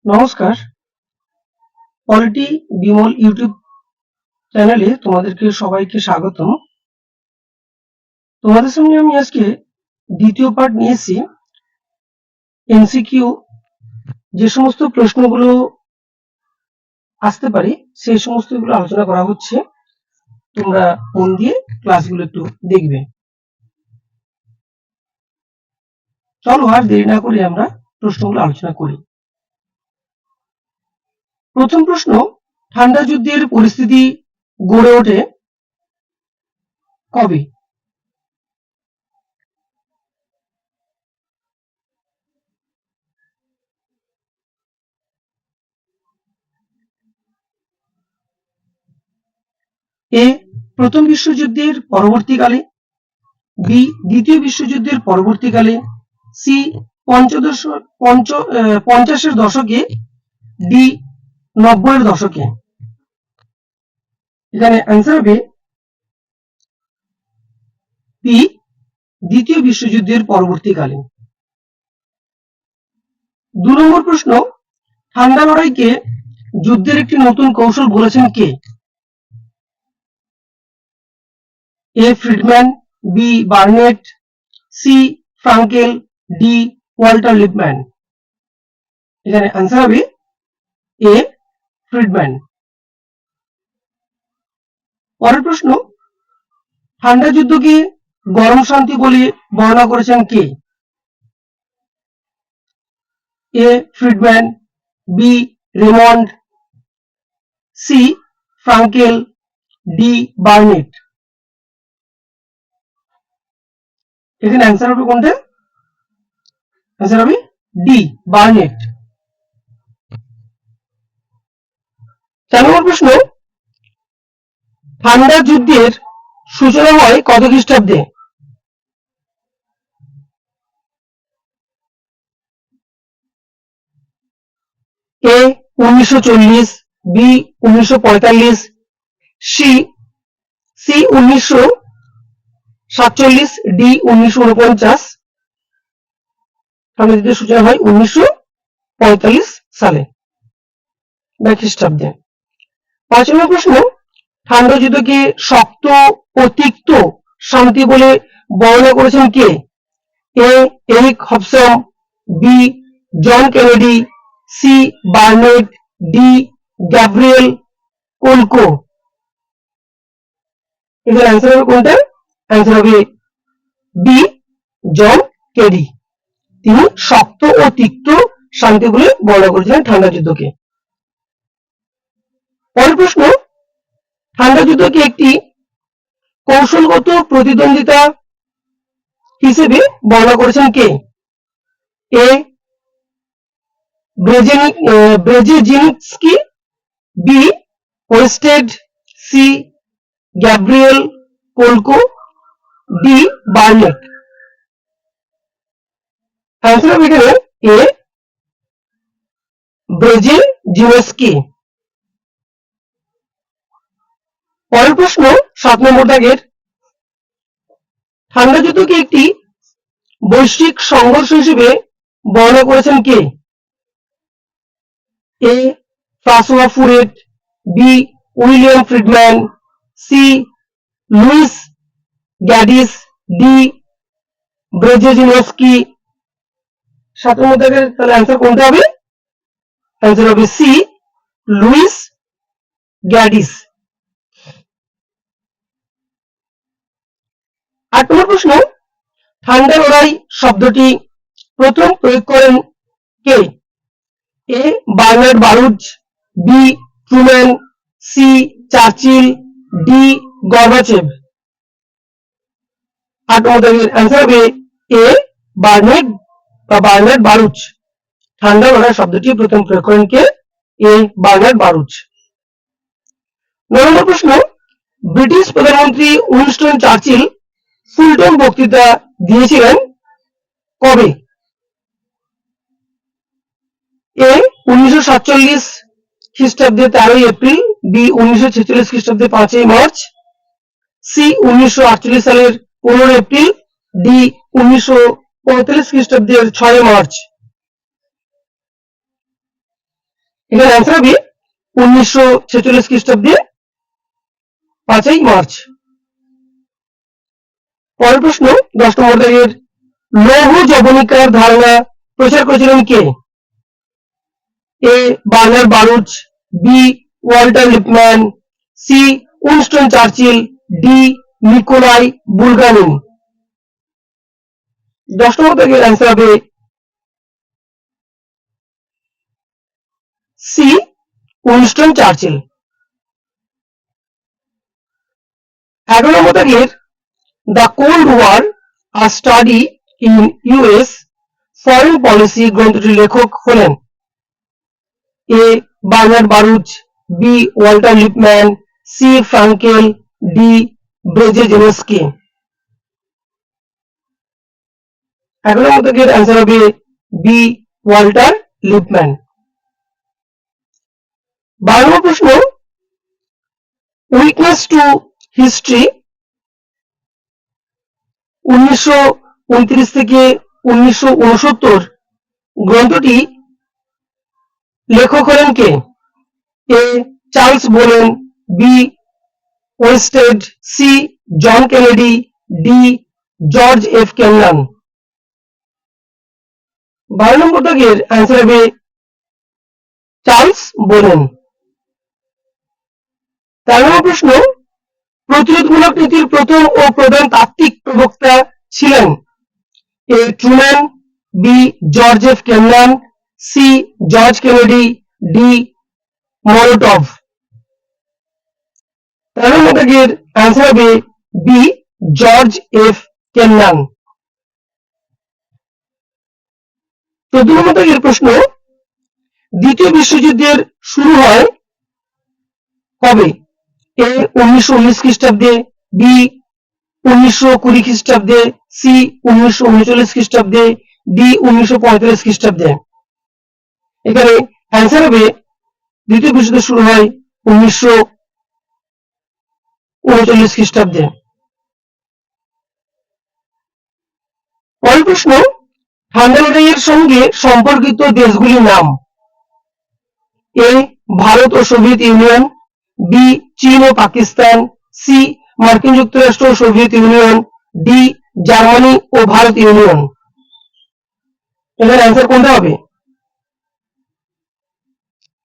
নমস্কার, polity Bimal YouTube চ্যানেলে তোমাদেরকে সবাইকে স্বাগতম। তোমাদের সামনে আমি আজকে দ্বিতীয় পার্ট নিয়েছি। এমসিকিউ যে সমস্ত প্রশ্নগুলো আসতে পারে সেই সমস্তগুলো আলোচনা করা হচ্ছে। তোমরা মন দিয়ে ক্লাসগুলো একটু দেখবে। চলো আর দেরি না করে আমরা প্রশ্নগুলো আলোচনা করি। প্রথম প্রশ্ন, ঠান্ডা যুদ্ধের পরিস্থিতি গড়ে ওঠে কবে? এ প্রথম বিশ্বযুদ্ধের পরবর্তীকালে, বি দ্বিতীয় বিশ্বযুদ্ধের পরবর্তীকালে, সি পঞ্চাশের দশকে, ডি 90-এর দশকে। এখানে অ্যান্সার হবে বি দ্বিতীয় বিশ্বযুদ্ধের পরবর্তীকালে। 2 নম্বর প্রশ্ন, ঠান্ডা লড়াইকে যুদ্ধের একটি নতুন কৌশল বলেছেন কে? A Friedman, B Barnett, C Frankel, D Walter Lippmann. এখানে অ্যান্সার হবে এ ফ্রিডম্যান। পরের প্রশ্ন, ঠান্ডা যুদ্ধকে গরম শান্তি বলে বর্ণনা করেছেন কে? A Friedman, B Raymond, C Frankel, D Barnett. এখানে অ্যান্সার হবে কোনটা? অ্যান্সার হবে ডি বার্নেট। 4 নম্বর প্রশ্ন, ঠান্ডা যুদ্ধের সূচনা হয় কত খ্রিস্টাব্দে? এ 1940, বি 1945, সি 1947, ডি 1949। ঠান্ডা যুদ্ধের সূচনা হয় 1945 সালে বা খ্রিস্টাব্দে। 5 নম্বর প্রশ্ন, ঠান্ডা যুদ্ধকে শক্ত ও তিক্ত শান্তি বলে বর্ণনা করেছেন কে? A Eric Hobson, B John Kennedy, C Barnett, D Gabriel Kolko. এখানে অ্যান্সার হবে কোনটা? অ্যান্সার হবে বি জন কেনেডি। তিনি শক্ত ও তিক্ত শান্তি বলে বর্ণনা করেছিলেন ঠান্ডা যুদ্ধকে। পরের প্রশ্ন, ঠান্ডা যুদ্ধকে একটি কৌশলগত প্রতিদ্বন্দ্বিতা হিসেবে বর্ণনা করেছেন কে? A Brzezinski, B Westad, C Gabriel Kolko, D Barnett. Answer হবে এখানে এ ব্রেজেজিনস্কি। পরের প্রশ্ন 7 নম্বর দাগের, ঠান্ডা যুদ্ধকে একটি বৈশ্বিক সংঘর্ষ হিসেবে বর্ণনা করেছেন কে? A Francois Furet, B William Friedman, C Lewis Gaddis, D Brzezinski. 7 নম্বর দাগের তাহলে অ্যান্সার কোনটা হবে? অ্যান্সার হবে সি লুইস গ্যাডিস। 8 নম্বর প্রশ্ন, ঠান্ডা লড়াই শব্দটি প্রথম প্রয়োগ করেন কে? A Bernard Baruch, B Truman, C Churchill, D Gorbachev. 8 নম্বর অ্যান্সার হবে এ বার্নার্ড বারুচ। ঠান্ডা লড়াই শব্দটি প্রথম প্রয়োগ করেন কে? A Bernard বারুচ। 9 নম্বর প্রশ্ন, ব্রিটিশ প্রধানমন্ত্রী উইনস্টন চার্চিল ফুলটন বক্তৃতা দিয়েছিলেন কবে? এ 1947 খ্রিস্টাব্দে 13 এপ্রিল, বি 1946 খ্রিস্টাব্দে 5 মার্চ, সি 1948 সালের 15 এপ্রিল, ডি 1945 খ্রিস্টাব্দের 6 মার্চ। এখানে অ্যান্সার হবে 1946 খ্রিস্টাব্দে 5ই মার্চ। পরের প্রশ্ন 10 নম্বর দাগের লৌহ যবনিকার ধারণা প্রচার করেছিলেন কে? A Bernard Baruch, B Walter Lippmann, C Winston Churchill, D Nikolai Bulganin. 10 নম্বর দাগের অ্যান্সার হবে সি উইনস্টন চার্চিল। 11 নম্বর দাগের the Cold War a study in US foreign policy গ্রন্থটির লেখক হলেন A Bernard Baruch, B Walter Lippmann, C Frankel, D Brzezinski. 11 নম্বর দাগের অ্যান্সার হবে বি ওয়াল্টার লিপম্যান। 12 নম্বর প্রশ্ন উইটনেস টু হিস্ট্রি 1929 থেকে 1969 গ্রন্থটি লেখক হলেন কে? A Charles Bohlen, B Westad, C John Kennedy, D George F Kennan. 12 নম্বর দাগের অ্যান্সার হবে চার্লস বোলেন। 13 নম্বর প্রশ্ন প্রতিরোধমূলক নীতির প্রথম ও প্রধান তাত্ত্বিক প্রবক্তা ছিলেন A Truman, B George F Kennan, C George Kennedy, D Molotov. 13 নম্বর দাগের অ্যান্সার হবে বি জর্জ এফ কেনলান। 14 নম্বর দাগের প্রশ্ন দ্বিতীয় বিশ্বযুদ্ধের শুরু হয় কবে? এ 1919 খ্রিস্টাব্দে, বি 1920 খ্রিস্টাব্দে, সি 1939 খ্রিস্টাব্দে, ডি 1945 খ্রিস্টাব্দে। এখানে অ্যান্সার হবে দ্বিতীয় বিশ্বযুদ্ধ শুরু হয় 1939 খ্রিস্টাব্দে। পরের প্রশ্ন ঠান্ডা লড়াইয়ের সঙ্গে সম্পর্কিত দেশগুলির নাম এ ভারত ও সোভিয়েত ইউনিয়ন, বি চীন ও পাকিস্তান, সি মার্কিন যুক্তরাষ্ট্র ও সোভিয়েত ইউনিয়ন, ডি জার্মানি ও ভারত ইউনিয়ন। এখানে অ্যান্সার কোনটা হবে?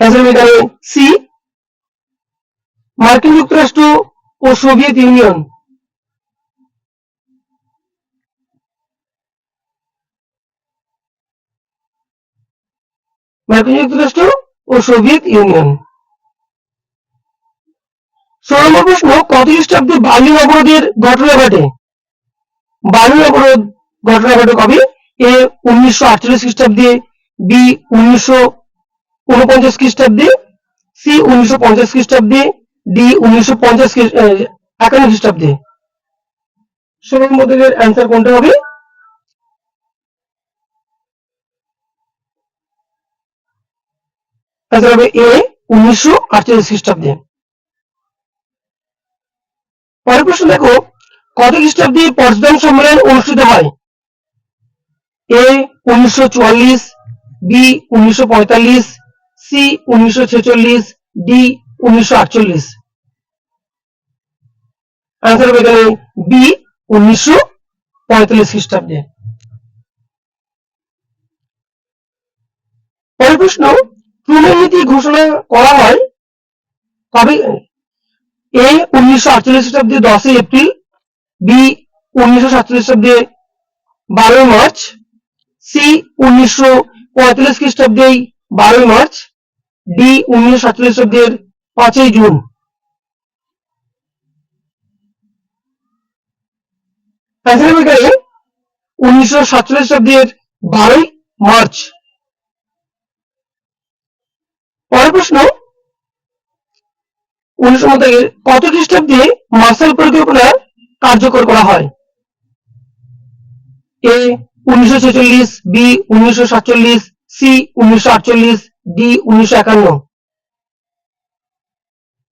অ্যান্সার এখানে সি মার্কিন যুক্তরাষ্ট্র ও সোভিয়েত ইউনিয়ন। মার্কিন যুক্তরাষ্ট্র ও সোভিয়েত ইউনিয়ন। 16 নম্বর প্রশ্ন কত খ্রিস্টাব্দে বার্লিন অবরোধের ঘটনা ঘটে? বার্লিন অবরোধ ঘটনা ঘটে কবে? এ 1948 খ্রিস্টাব্দে, বি 1949 খ্রিস্টাব্দে, সি 1950 খ্রিস্টাব্দে, ডি 1951 খ্রিস্টাব্দে। 16 নম্বর দাগের অ্যান্সার কোনটা হবে? অ্যান্সার হবে এ 1948 খ্রিস্টাব্দে। পরের প্রশ্ন দেখো কত খ্রিস্টাব্দে পটসডাম সম্মেলন অনুষ্ঠিত হয়? এ 1944, বি 1945, সি 1946, ডি 1948। আনসার হবে এখানে বি 1945 খ্রিস্টাব্দে। পরের প্রশ্ন ট্রুম্যান নীতি ঘোষণা করা হয় কবে? এ 1948 খ্রিস্টাব্দে 10 এপ্রিল, বি 1947 খ্রিস্টাব্দে 12 মার্চ, সি 1945 খ্রিস্টাব্দে 12 মার্চ, ডি 1947 খ্রিস্টাব্দের 5 জুন। অ্যান্সার হবে এখানে 1947 খ্রিস্টাব্দের 12 মার্চ। পরের প্রশ্ন 19 কত খ্রিস্টাব্দে মার্শাল পরিকল্পনা কার্যকর করা হয়? এ 1946, বি 1947, সি 1948, ডি 1951।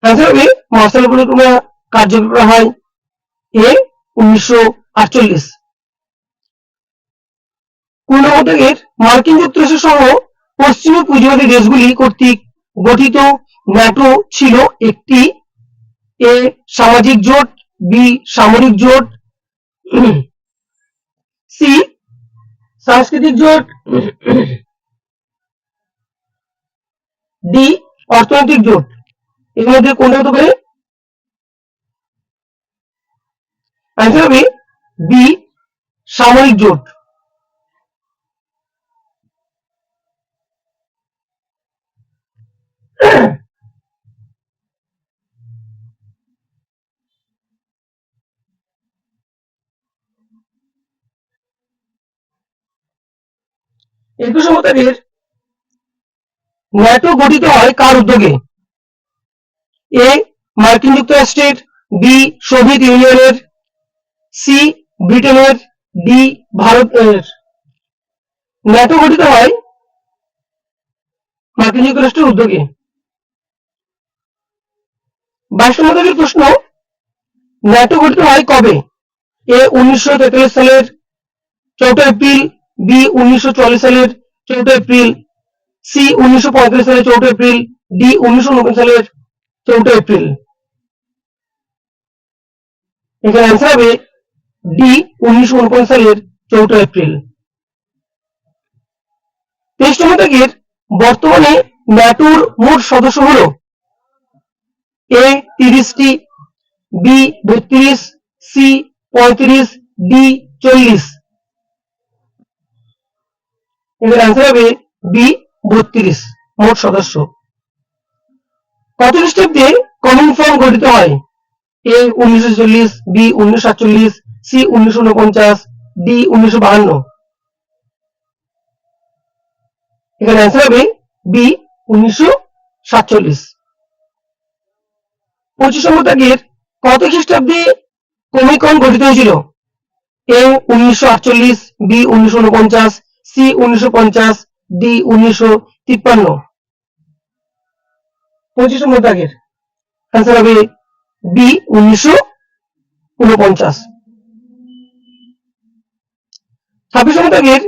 অ্যান্সার হবে মার্শাল পরিকল্পনা কার্যকর করা হয় এ 1948। 19 মার্কিন যুক্তরাষ্ট্র সহ পশ্চিমী পুঁজিবাদী দেশগুলি কর্তৃক গঠিত ন্যাটো ছিল একটি এ সামাজিক জোট, বি সামরিক জোট, সি সাংস্কৃতিক জোট, ডি অর্থনৈতিক জোট। এর মধ্যে কোনটা হতে পারে? आंसर হবে বি সামরিক জোট। একুশ শতাব্দীর ন্যাটো গঠিত হয় কার উদ্যোগে? এ মার্কিন যুক্তরাষ্ট্রের, বি সোভিয়েত ইউনিয়নের, সি ব্রিটেনের, ডি ভারতের। ন্যাটো গঠিত হয় মার্কিন যুক্তরাষ্ট্রের উদ্যোগে। 22 শতাব্দীর প্রশ্ন, ন্যাটো গঠিত হয় কবে? এ 1943 সালের 4 এপ্রিল, বি 1944 সালের 4 এপ্রিল, সি 1935 সালের 4 এপ্রিল, ডি 1949 সালের 4 এপ্রিল। এখানে आंसर হবে ডি 1949 সালের 4 এপ্রিল। 23 শতাব্দীর বর্তমানে ন্যাটোর মোট সদস্য হলো এ 30টি, বি 32, সি 35, ডি 40। এর आंसर হবে বি 32 মোট সদস্য। কত খ্রিস্টাব্দে কমিনফর্ম গঠিত হয়? এ 1940, বি 1947, সি 1949, ডি 1952। এখানে आंसर হবে বি 1947। 25 শতাব্দীর কত খ্রিস্টাব্দে কমিকন গঠিত হয়েছিল? এ 1948, বি 1949, সি 1950, ডি 1953। 25 শতাব্দীর आंसर হবে বি 1949। 26 শতাব্দীর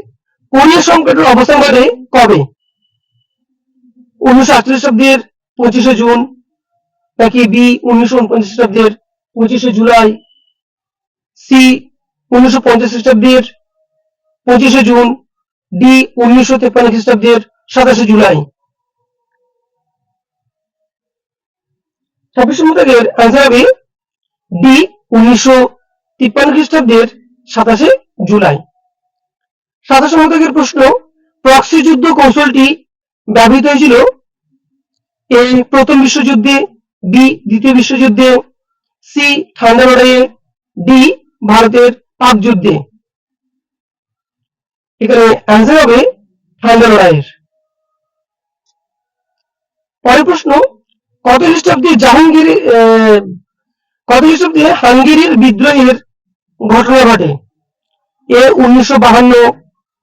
কোরিয়া সংকটের অবস্থান ঘটে কবে? 1948 খ্রিস্টাব্দের 25 জুন, নাকি বি 1949 খ্রিস্টাব্দের 25 জুলাই, সি 1950 খ্রিস্টাব্দের 25 জুন, ডি 1953 খ্রিস্টাব্দের 27 জুলাই। 26 শতাব্দীর आंसर হবে ডি 1953 খ্রিস্টাব্দের 27 জুলাই। 27 শতাব্দীর প্রশ্ন, প্রক্সি যুদ্ধ কৌশলটি ব্যবহৃত হয়েছিল এ প্রথম বিশ্বযুদ্ধে, বি দ্বিতীয় বিশ্বযুদ্ধে, সি ঠান্ডা লড়াইয়ে, ডি ভারতের পাক যুদ্ধে। এখানে आंसर হবে ঠান্ডা লড়াইয়ের। পরের প্রশ্ন, কত খ্রিস্টাব্দে হাঙ্গেরির বিদ্রোহের ঘটনা ঘটে? এ 1952,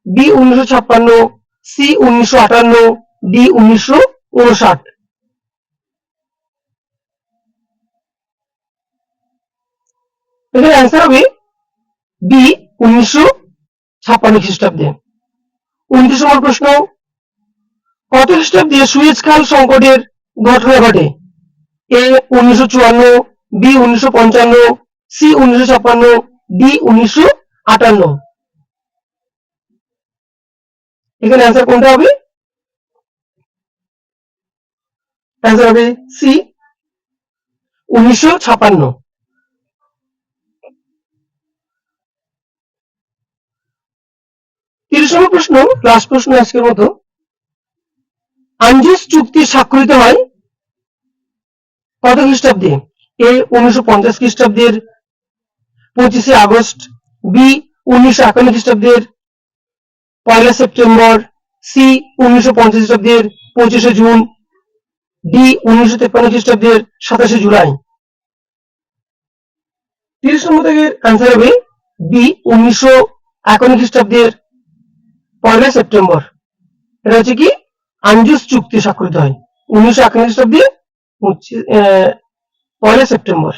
বি 1956, সি 1958, ডি 1959। এখানে आंसर হবে বি 1956 খ্রিস্টাব্দে। 29 নম্বর প্রশ্ন, কত খ্রিস্টাব্দে সুয়েজ খাল সংকটের ঘটনা ঘটে? এ 1954, বি 1955, সি 1956, ডি 1958। এখানে आंसर কোনটা হবে? आंसर হবে সি 1956। 30 নম্বর প্রশ্ন, লাস্ট প্রশ্ন আজকের মতো, আঞ্জুস চুক্তি স্বাক্ষরিত হয় কত খ্রিস্টাব্দে? এ 1950 খ্রিস্টাব্দের 25 আগস্ট, বি 1951 খ্রিস্টাব্দের 1 সেপ্টেম্বর, সি 1950 খ্রিস্টাব্দের 25 জুন, ডি 1953 খ্রিস্টাব্দের 27 জুলাই। 30 নম্বর থেকে आंसर হবে বি 1951 খ্রিস্টাব্দের 1 সেপ্টেম্বর। এটা হচ্ছে কি আঞ্জুস চুক্তি স্বাক্ষরিত হয় 1951 খ্রিস্টাব্দে 1 সেপ্টেম্বর।